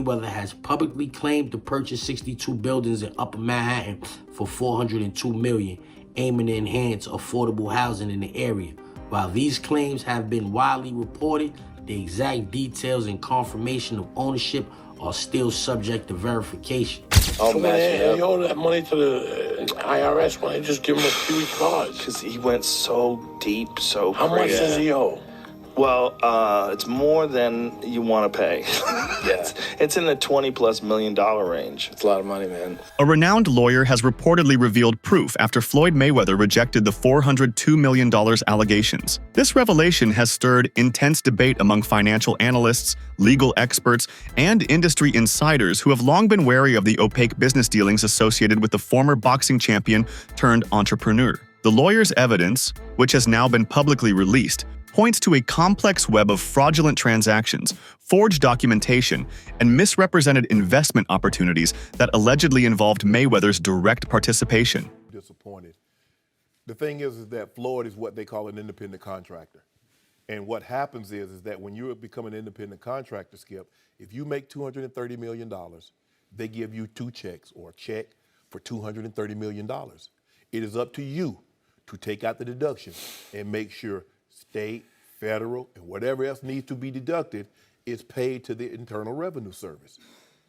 Mayweather has publicly claimed to purchase 62 buildings in Upper Manhattan for $402 million, aiming to enhance affordable housing in the area. While these claims have been widely reported, the exact details and confirmation of ownership are still subject to verification. So when they owe that money to the IRS, why don't they just give him a few cards? Because he went so deep, so How much does he owe? Well, it's more than you want to pay. Yeah. It's in the $20+ million range. It's a lot of money, man. A renowned lawyer has reportedly revealed proof after Floyd Mayweather rejected the $402 million allegations. This revelation has stirred intense debate among financial analysts, legal experts, and industry insiders who have long been wary of the opaque business dealings associated with the former boxing champion turned entrepreneur. The lawyer's evidence, which has now been publicly released, points to a complex web of fraudulent transactions, forged documentation, and misrepresented investment opportunities that allegedly involved Mayweather's direct participation. Disappointed. The thing is that Floyd is what they call an independent contractor. And what happens is that when you become an independent contractor, Skip, if you make $230 million, they give you two checks or a check for $230 million. It is up to you to take out the deduction and make sure state, federal, and whatever else needs to be deducted is paid to the Internal Revenue Service.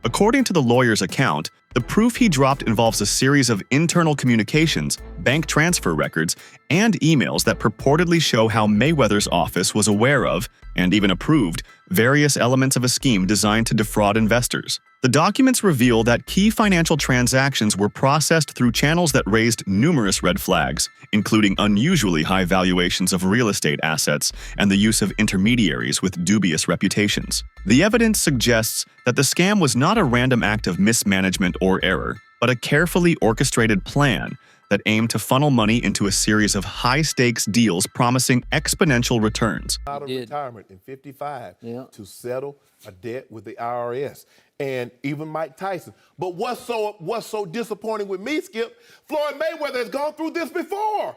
According to the lawyer's account, the proof he dropped involves a series of internal communications, bank transfer records, and emails that purportedly show how Mayweather's office was aware of, and even approved, various elements of a scheme designed to defraud investors. The documents reveal that key financial transactions were processed through channels that raised numerous red flags, including unusually high valuations of real estate assets and the use of intermediaries with dubious reputations. The evidence suggests that the scam was not a random act of mismanagement or error, but a carefully orchestrated plan that aimed to funnel money into a series of high-stakes deals promising exponential returns. Out of retirement in 55 to settle a debt with the IRS, and even Mike Tyson. But what's so disappointing with me, Skip? Floyd Mayweather has gone through this before.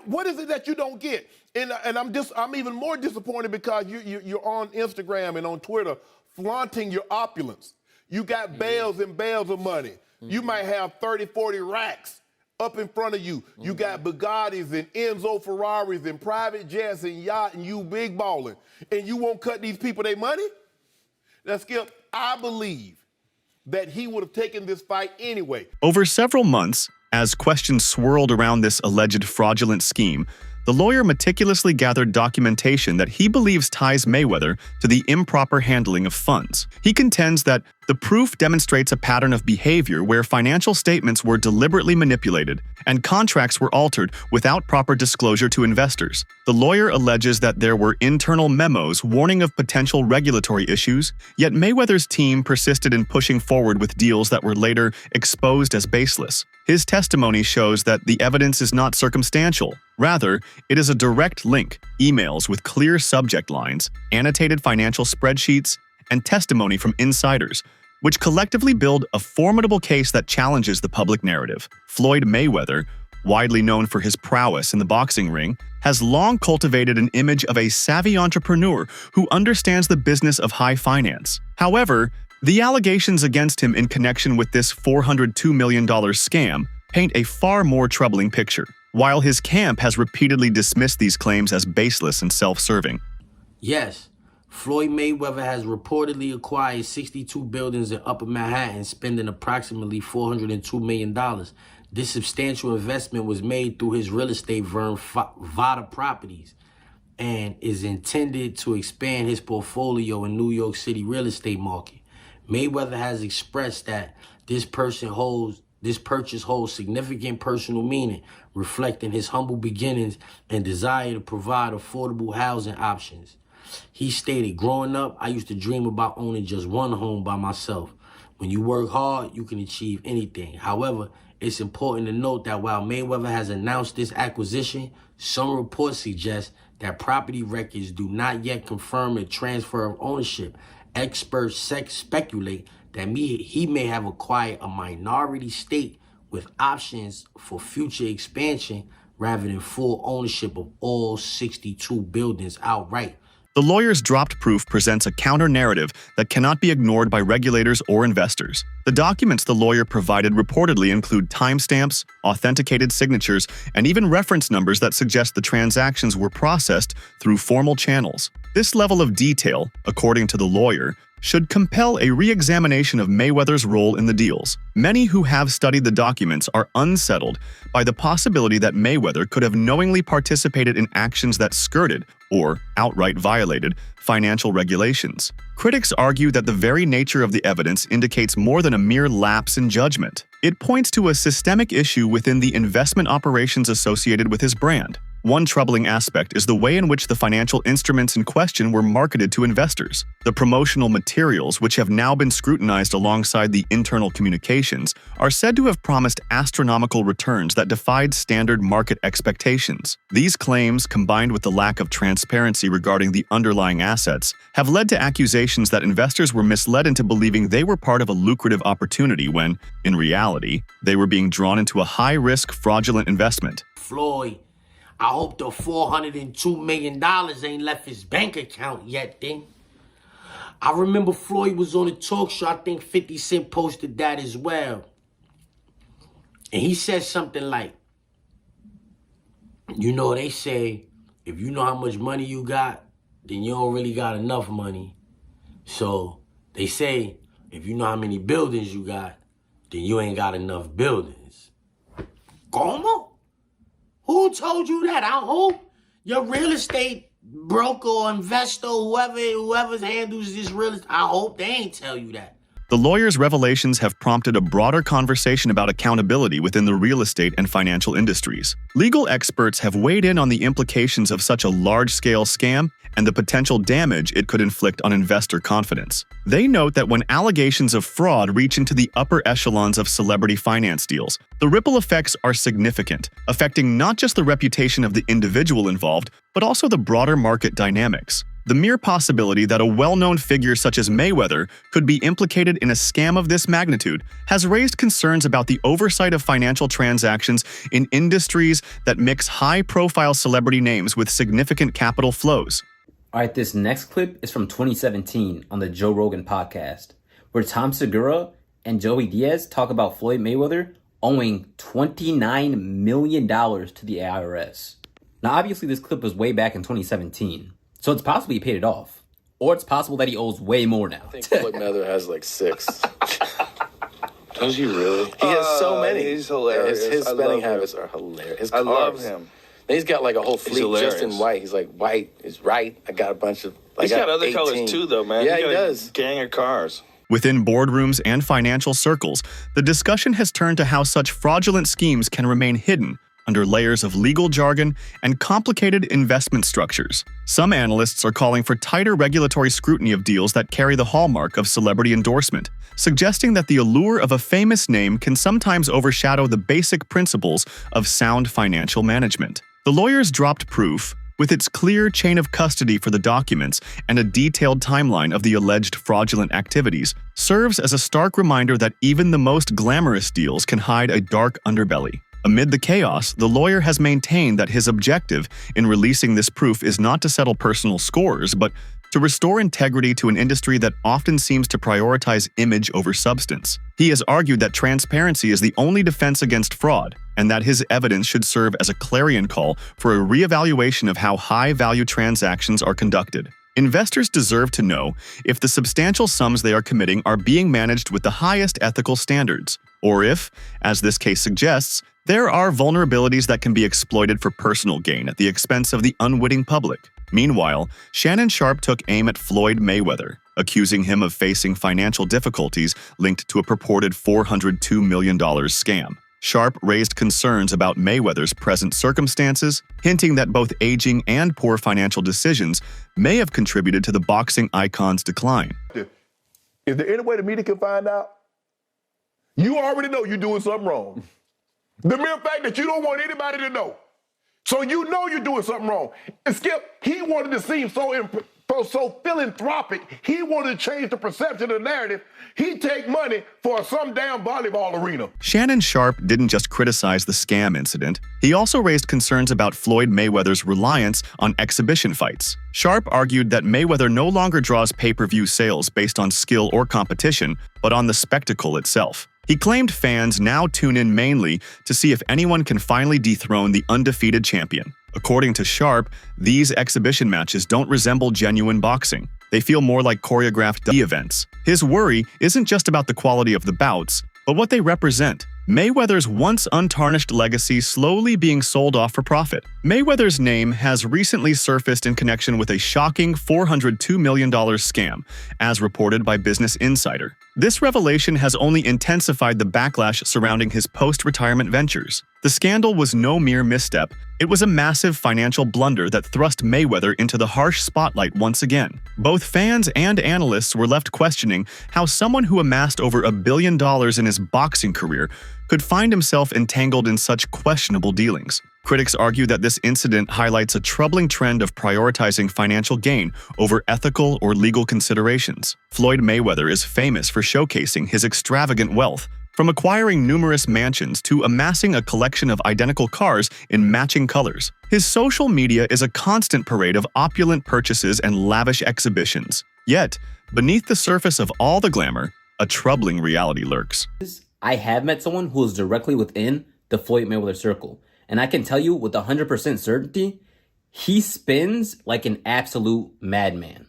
What is it that you don't get? And I'm even more disappointed because you're on Instagram and on Twitter flaunting your opulence. You got bales and bales of money. You might have 30, 40 racks up in front of you. You got Bugattis and Enzo Ferraris and private jets and yacht and you big balling. And you won't cut these people their money? Now, Skip, I believe that he would have taken this fight anyway. Over several months, as questions swirled around this alleged fraudulent scheme, the lawyer meticulously gathered documentation that he believes ties Mayweather to the improper handling of funds. He contends that the proof demonstrates a pattern of behavior where financial statements were deliberately manipulated and contracts were altered without proper disclosure to investors. The lawyer alleges that there were internal memos warning of potential regulatory issues, yet Mayweather's team persisted in pushing forward with deals that were later exposed as baseless. His testimony shows that the evidence is not circumstantial. Rather, it is a direct link, emails with clear subject lines, annotated financial spreadsheets, and testimony from insiders, which collectively build a formidable case that challenges the public narrative. Floyd Mayweather, widely known for his prowess in the boxing ring, has long cultivated an image of a savvy entrepreneur who understands the business of high finance. However, the allegations against him in connection with this $402 million scam paint a far more troubling picture. While his camp has repeatedly dismissed these claims as baseless and self-serving. Yes, Floyd Mayweather has reportedly acquired 62 buildings in Upper Manhattan, spending approximately $402 million. This substantial investment was made through his real estate firm, Vada Properties, and is intended to expand his portfolio in New York City real estate market. Mayweather has expressed that this purchase holds significant personal meaning, reflecting his humble beginnings and desire to provide affordable housing options. He stated, "Growing up, I used to dream about owning just one home by myself. When you work hard, you can achieve anything. However, it's important to note that while Mayweather has announced this acquisition, some reports suggest that property records do not yet confirm a transfer of ownership. Experts speculate that he may have acquired a minority stake with options for future expansion rather than full ownership of all 62 buildings outright." The lawyer's dropped proof presents a counter-narrative that cannot be ignored by regulators or investors. The documents the lawyer provided reportedly include timestamps, authenticated signatures, and even reference numbers that suggest the transactions were processed through formal channels. This level of detail, according to the lawyer, should compel a re-examination of Mayweather's role in the deals. Many who have studied the documents are unsettled by the possibility that Mayweather could have knowingly participated in actions that skirted, or outright violated, financial regulations. Critics argue that the very nature of the evidence indicates more than a mere lapse in judgment. It points to a systemic issue within the investment operations associated with his brand. One troubling aspect is the way in which the financial instruments in question were marketed to investors. The promotional materials, which have now been scrutinized alongside the internal communications, are said to have promised astronomical returns that defied standard market expectations. These claims, combined with the lack of transparency regarding the underlying assets, have led to accusations that investors were misled into believing they were part of a lucrative opportunity when, in reality, they were being drawn into a high-risk, fraudulent investment. Floyd, I hope the $402 million ain't left his bank account yet, then. I remember Floyd was on a talk show. I think 50 Cent posted that as well. And he said something like, you know, they say, if you know how much money you got, then you don't really got enough money. So they say, if you know how many buildings you got, then you ain't got enough buildings. ¿Cómo? Who told you that? I hope your real estate broker or investor, whoever handles this real estate, I hope they ain't tell you that. The lawyer's revelations have prompted a broader conversation about accountability within the real estate and financial industries. Legal experts have weighed in on the implications of such a large-scale scam and the potential damage it could inflict on investor confidence. They note that when allegations of fraud reach into the upper echelons of celebrity finance deals, the ripple effects are significant, affecting not just the reputation of the individual involved, but also the broader market dynamics. The mere possibility that a well-known figure such as Mayweather could be implicated in a scam of this magnitude has raised concerns about the oversight of financial transactions in industries that mix high-profile celebrity names with significant capital flows. All right, this next clip is from 2017 on the Joe Rogan podcast, where Tom Segura and Joey Diaz talk about Floyd Mayweather owing $29 million to the IRS. Now, obviously, this clip was way back in 2017. So it's possible he paid it off. Or it's possible that he owes way more now. I think Floyd Mayweather has like 6. Does he really? He has so many. He's hilarious. His I spending love him. habits are hilarious. His I cars. love him. And he's got like a whole fleet hilarious. just in white. He's like, white is right. I got a bunch of... He's got other 18. colors too, though, man. Yeah, he got a does. Gang of cars. Within boardrooms and financial circles, the discussion has turned to how such fraudulent schemes can remain hidden under layers of legal jargon and complicated investment structures. Some analysts are calling for tighter regulatory scrutiny of deals that carry the hallmark of celebrity endorsement, suggesting that the allure of a famous name can sometimes overshadow the basic principles of sound financial management. The lawyers dropped proof, with its clear chain of custody for the documents and a detailed timeline of the alleged fraudulent activities, serves as a stark reminder that even the most glamorous deals can hide a dark underbelly. Amid the chaos, the lawyer has maintained that his objective in releasing this proof is not to settle personal scores, but to restore integrity to an industry that often seems to prioritize image over substance. He has argued that transparency is the only defense against fraud, and that his evidence should serve as a clarion call for a reevaluation of how high-value transactions are conducted. Investors deserve to know if the substantial sums they are committing are being managed with the highest ethical standards, or if, as this case suggests, there are vulnerabilities that can be exploited for personal gain at the expense of the unwitting public. Meanwhile, Shannon Sharpe took aim at Floyd Mayweather, accusing him of facing financial difficulties linked to a purported $402 million scam. Sharpe raised concerns about Mayweather's present circumstances, hinting that both aging and poor financial decisions may have contributed to the boxing icon's decline. Is there any way the media can find out? You already know you're doing something wrong. The mere fact that you don't want anybody to know. So you know you're doing something wrong. And Skip, he wanted to seem so so philanthropic, he wanted to change the perception of the narrative. He take money for some damn volleyball arena. Shannon Sharpe didn't just criticize the scam incident, he also raised concerns about Floyd Mayweather's reliance on exhibition fights. Sharpe argued that Mayweather no longer draws pay-per-view sales based on skill or competition, but on the spectacle itself. He claimed fans now tune in mainly to see if anyone can finally dethrone the undefeated champion. According to Sharpe, these exhibition matches don't resemble genuine boxing. They feel more like choreographed events. His worry isn't just about the quality of the bouts, but what they represent. Mayweather's once untarnished legacy slowly being sold off for profit. Mayweather's name has recently surfaced in connection with a shocking $402 million scam, as reported by Business Insider. This revelation has only intensified the backlash surrounding his post-retirement ventures. The scandal was no mere misstep. It was a massive financial blunder that thrust Mayweather into the harsh spotlight once again. Both fans and analysts were left questioning how someone who amassed over $1 billion in his boxing career could find himself entangled in such questionable dealings. Critics argue that this incident highlights a troubling trend of prioritizing financial gain over ethical or legal considerations. Floyd Mayweather is famous for showcasing his extravagant wealth, from acquiring numerous mansions to amassing a collection of identical cars in matching colors. His social media is a constant parade of opulent purchases and lavish exhibitions. Yet, beneath the surface of all the glamour, a troubling reality lurks. I have met someone who is directly within the Floyd Mayweather circle, and I can tell you with 100% certainty, he spins like an absolute madman.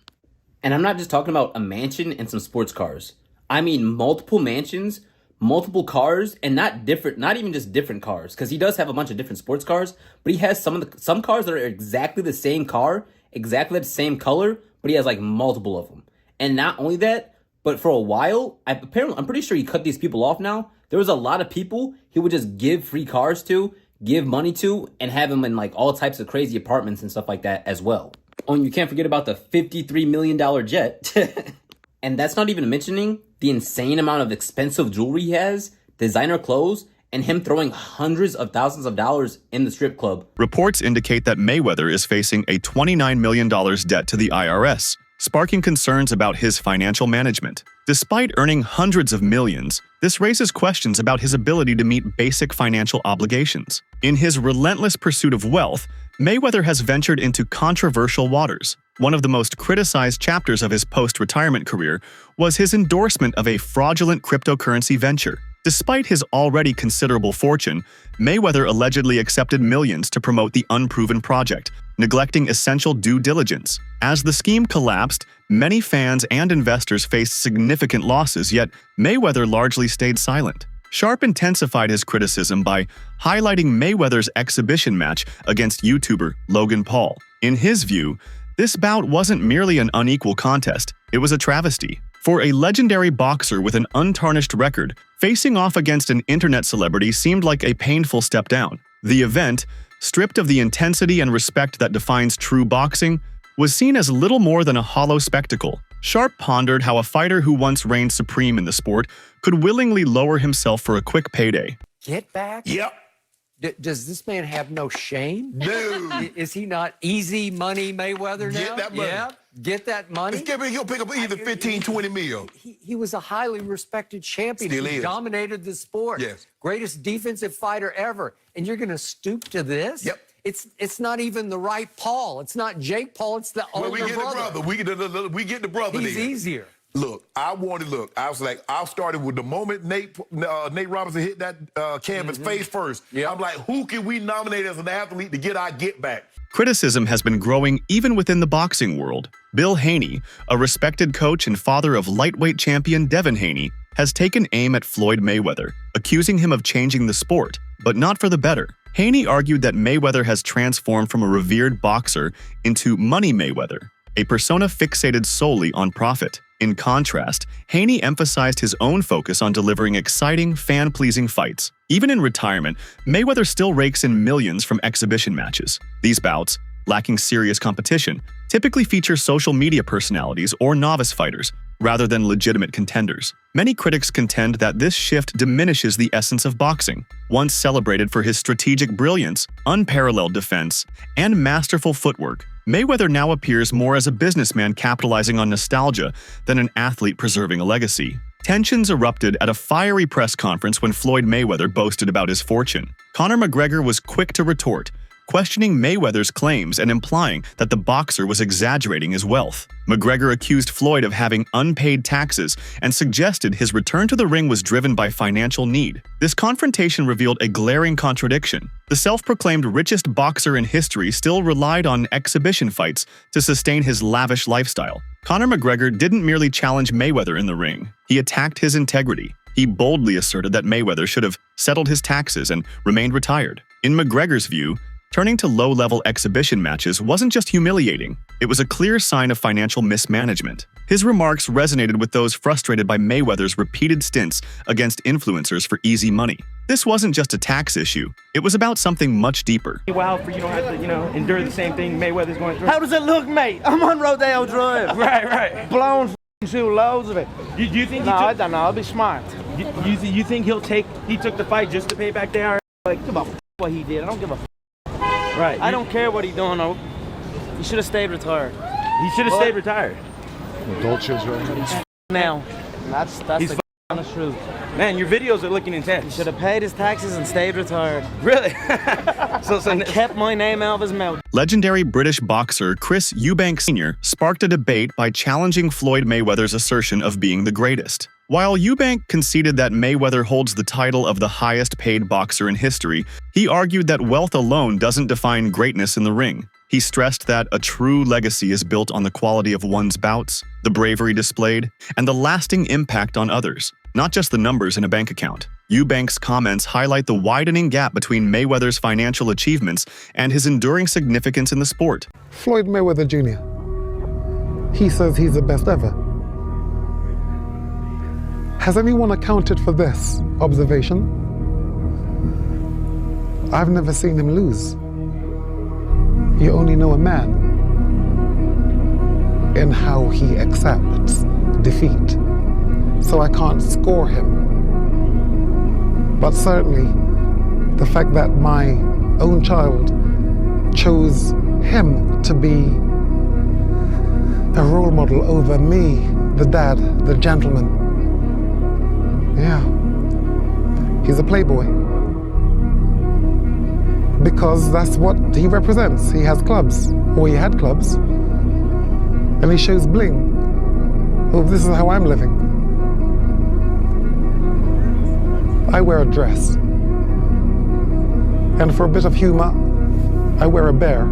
And I'm not just talking about a mansion and some sports cars. I mean multiple mansions, multiple cars, and not even just different cars, because he does have a bunch of different sports cars, but he has some cars that are exactly the same car, exactly the same color, but he has like multiple of them. And not only that, but for a while, I'm pretty sure he cut these people off now. There was a lot of people he would just give free cars to, give money to, and have them in like all types of crazy apartments and stuff like that as well. Oh, and you can't forget about the $53 million jet. And that's not even mentioning the insane amount of expensive jewelry he has, designer clothes, and him throwing hundreds of thousands of dollars in the strip club. Reports indicate that Mayweather is facing a $29 million debt to the IRS, sparking concerns about his financial management. Despite earning hundreds of millions, this raises questions about his ability to meet basic financial obligations. In his relentless pursuit of wealth, Mayweather has ventured into controversial waters. One of the most criticized chapters of his post-retirement career was his endorsement of a fraudulent cryptocurrency venture. Despite his already considerable fortune, Mayweather allegedly accepted millions to promote the unproven project, neglecting essential due diligence. As the scheme collapsed, many fans and investors faced significant losses, yet Mayweather largely stayed silent. Sharpe intensified his criticism by highlighting Mayweather's exhibition match against YouTuber Logan Paul. In his view, this bout wasn't merely an unequal contest, it was a travesty. For a legendary boxer with an untarnished record, facing off against an internet celebrity seemed like a painful step down. The event, stripped of the intensity and respect that defines true boxing, was seen as little more than a hollow spectacle. Sharpe pondered how a fighter who once reigned supreme in the sport could willingly lower himself for a quick payday. Get back? Yep. Does this man have no shame? No. Is he not easy money Mayweather now? Get that money. Yeah, get that money. He'll pick up either 15, 20 mil. He was a highly respected champion. Still He is. dominated the sport. Yes. Greatest defensive fighter ever. And you're going to stoop to this? Yep. It's not even the right Paul. It's not Jake Paul. It's the older We get brother. we get the brother. He's then. easier. Look, I was like, I started with the moment Nate Robinson hit that canvas face first. Yep. I'm like, who can we nominate as an athlete to get our get back? Criticism has been growing even within the boxing world. Bill Haney, a respected coach and father of lightweight champion Devin Haney, has taken aim at Floyd Mayweather, accusing him of changing the sport, but not for the better. Haney argued that Mayweather has transformed from a revered boxer into Money Mayweather, a persona fixated solely on profit. In contrast, Haney emphasized his own focus on delivering exciting, fan-pleasing fights. Even in retirement, Mayweather still rakes in millions from exhibition matches. These bouts, lacking serious competition, typically feature social media personalities or novice fighters, rather than legitimate contenders. Many critics contend that this shift diminishes the essence of boxing, once celebrated for his strategic brilliance, unparalleled defense, and masterful footwork. Mayweather now appears more as a businessman capitalizing on nostalgia than an athlete preserving a legacy. Tensions erupted at a fiery press conference when Floyd Mayweather boasted about his fortune. Conor McGregor was quick to retort, questioning Mayweather's claims and implying that the boxer was exaggerating his wealth. McGregor accused Floyd of having unpaid taxes and suggested his return to the ring was driven by financial need. This confrontation revealed a glaring contradiction. The self-proclaimed richest boxer in history still relied on exhibition fights to sustain his lavish lifestyle. Conor McGregor didn't merely challenge Mayweather in the ring. He attacked his integrity. He boldly asserted that Mayweather should have settled his taxes and remained retired. In McGregor's view, turning to low-level exhibition matches wasn't just humiliating, it was a clear sign of financial mismanagement. His remarks resonated with those frustrated by Mayweather's repeated stints against influencers for easy money. This wasn't just a tax issue, it was about something much deeper. Wow, for you don't have to, endure the same thing Mayweather's going through. How does it look, mate? I'm on Rodeo Drive. Right. Blown through loads of it. Do you think I don't know. I'll be smart. You think he took the fight just to pay back the IRS? Like, give a what he did. I don't give a Right. I don't care what he's doing. He should have stayed retired. He should have stayed retired. Dolce's right now. That's the honest truth. Man, your videos are looking intense. He should have paid his taxes and stayed retired. Really? And kept my name out of his mouth. Legendary British boxer Chris Eubank Sr. sparked a debate by challenging Floyd Mayweather's assertion of being the greatest. While Eubank conceded that Mayweather holds the title of the highest-paid boxer in history, he argued that wealth alone doesn't define greatness in the ring. He stressed that a true legacy is built on the quality of one's bouts, the bravery displayed, and the lasting impact on others, not just the numbers in a bank account. Eubank's comments highlight the widening gap between Mayweather's financial achievements and his enduring significance in the sport. Floyd Mayweather Jr. He says he's the best ever. Has anyone accounted for this observation? I've never seen him lose. You only know a man in how he accepts defeat. So I can't score him. But certainly, the fact that my own child chose him to be a role model over me, the dad, the gentleman. Yeah, he's a playboy. Because that's what he represents. He has clubs, or he had clubs, and he shows bling. Oh, this is how I'm living. I wear a dress, and for a bit of humor, I wear a bear.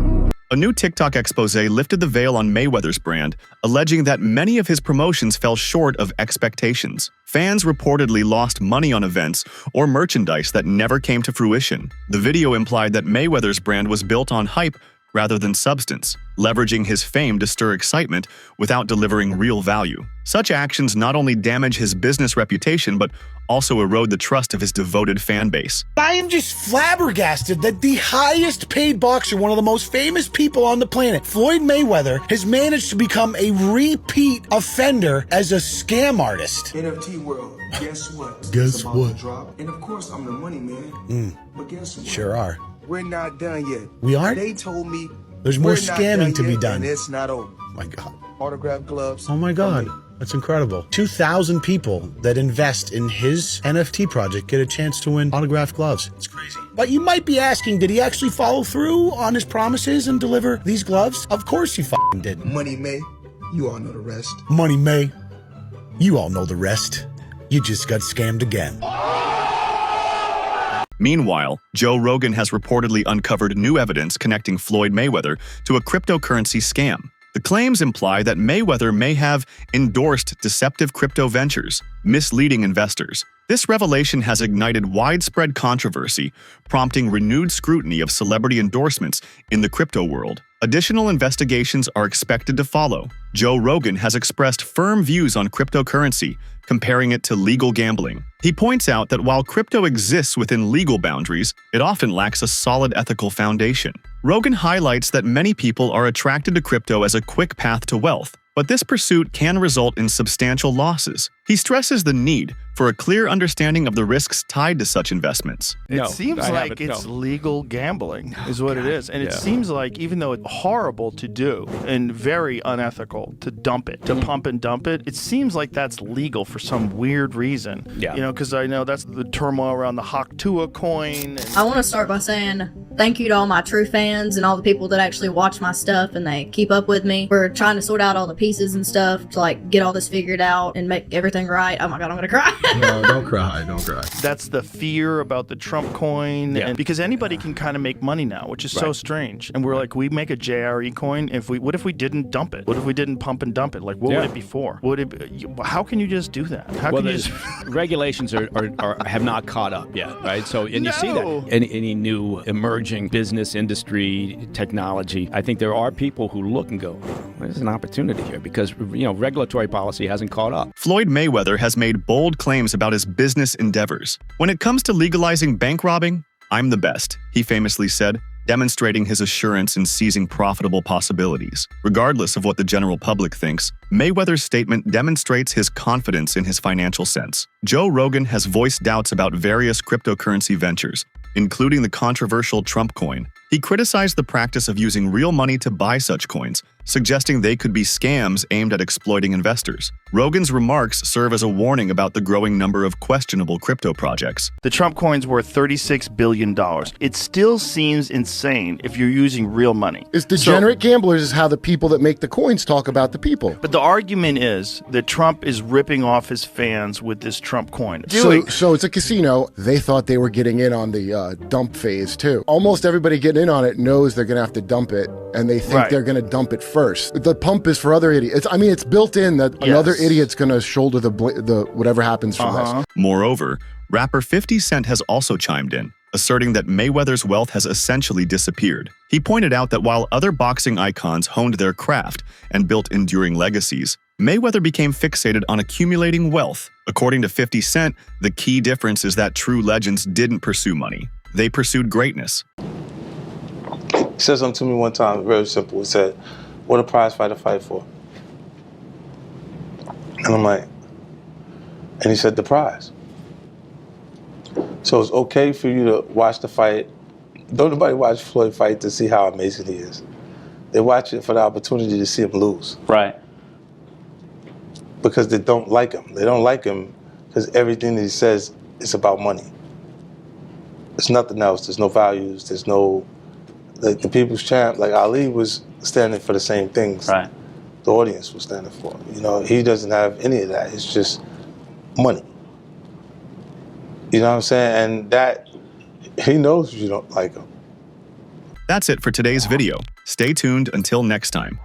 A new TikTok expose lifted the veil on Mayweather's brand, alleging that many of his promotions fell short of expectations. Fans reportedly lost money on events or merchandise that never came to fruition. The video implied that Mayweather's brand was built on hype rather than substance, leveraging his fame to stir excitement without delivering real value. Such actions not only damage his business reputation, but also erode the trust of his devoted fan base. I am just flabbergasted that the highest paid boxer, one of the most famous people on the planet, Floyd Mayweather, has managed to become a repeat offender as a scam artist. NFT world, guess what? Guess what? Drop. And of course, I'm the money man. But guess what? Sure are. We're not done yet. We aren't? They told me there's more scamming to be done. And it's not over. My God. Autograph gloves. Oh my God. That's incredible. 2,000 people that invest in his NFT project get a chance to win autographed gloves. It's crazy. But you might be asking, did he actually follow through on his promises and deliver these gloves? Of course he f***ing didn't. Money May, you all know the rest. Money May, you all know the rest. You just got scammed again. Meanwhile, Joe Rogan has reportedly uncovered new evidence connecting Floyd Mayweather to a cryptocurrency scam. The claims imply that Mayweather may have endorsed deceptive crypto ventures, misleading investors. This revelation has ignited widespread controversy, prompting renewed scrutiny of celebrity endorsements in the crypto world. Additional investigations are expected to follow. Joe Rogan has expressed firm views on cryptocurrency, comparing it to legal gambling. He points out that while crypto exists within legal boundaries, it often lacks a solid ethical foundation. Rogan highlights that many people are attracted to crypto as a quick path to wealth, But this pursuit can result in substantial losses. He stresses the need for a clear understanding of the risks tied to such investments. It seems like it's legal gambling is what it is. And it seems like, even though it's horrible to do and very unethical to dump it, to pump and dump it, it seems like that's legal for some weird reason. Yeah. You know, because I know that's the turmoil around the Haktua coin. I want to start by saying thank you to all my true fans and all the people that actually watch my stuff and they keep up with me. We're trying to sort out all the pieces and stuff to like get all this figured out and make everything right. Oh my God, I'm going to cry. No, don't cry. Don't cry. That's the fear about the Trump coin. Yeah. And because anybody can kind of make money now, which is so strange. And we're like, we make a JRE coin. What if we didn't dump it? What if we didn't pump and dump it? Like, what would it be for? How can you just do that? How can you just... regulations have not caught up yet, right? So, and you see that any new emerging business, industry, technology, I think there are people who look and go, well, there's an opportunity here because, regulatory policy hasn't caught up. Floyd Mayweather has made bold claims about his business endeavors. When it comes to legalizing bank robbing, I'm the best, he famously said, demonstrating his assurance in seizing profitable possibilities. Regardless of what the general public thinks, Mayweather's statement demonstrates his confidence in his financial sense. Joe Rogan has voiced doubts about various cryptocurrency ventures, including the controversial Trump coin. He criticized the practice of using real money to buy such coins, suggesting they could be scams aimed at exploiting investors. Rogan's remarks serve as a warning about the growing number of questionable crypto projects. The Trump coin's worth $36 billion. It still seems insane if you're using real money. It's degenerate gamblers is how the people that make the coins talk about the people. But the argument is that Trump is ripping off his fans with this Trump coin. So it's a casino. They thought they were getting in on the dump phase too. Almost everybody getting in on it knows they're going to have to dump it, and they think they're going to dump it first. The pump is for other idiots. It's built in that another idiot's going to shoulder the whatever happens from this. Moreover, rapper 50 Cent has also chimed in, asserting that Mayweather's wealth has essentially disappeared. He pointed out that while other boxing icons honed their craft and built enduring legacies, Mayweather became fixated on accumulating wealth. According to 50 Cent, the key difference is that true legends didn't pursue money. They pursued greatness. He said something to me one time, very simple. He said, "What a prize fighter fight for?" And I'm like, and he said, "The prize." So it's okay for you to watch the fight. Don't nobody watch Floyd fight to see how amazing he is. They watch it for the opportunity to see him lose. Right. Because they don't like him. They don't like him because everything that he says is about money. There's nothing else. There's no values. There's no, like the people's champ, like Ali was standing for the same things. Right. The audience was standing for. He doesn't have any of that. It's just money. You know what I'm saying? And that, he knows you don't like him. That's it for today's video. Stay tuned until next time.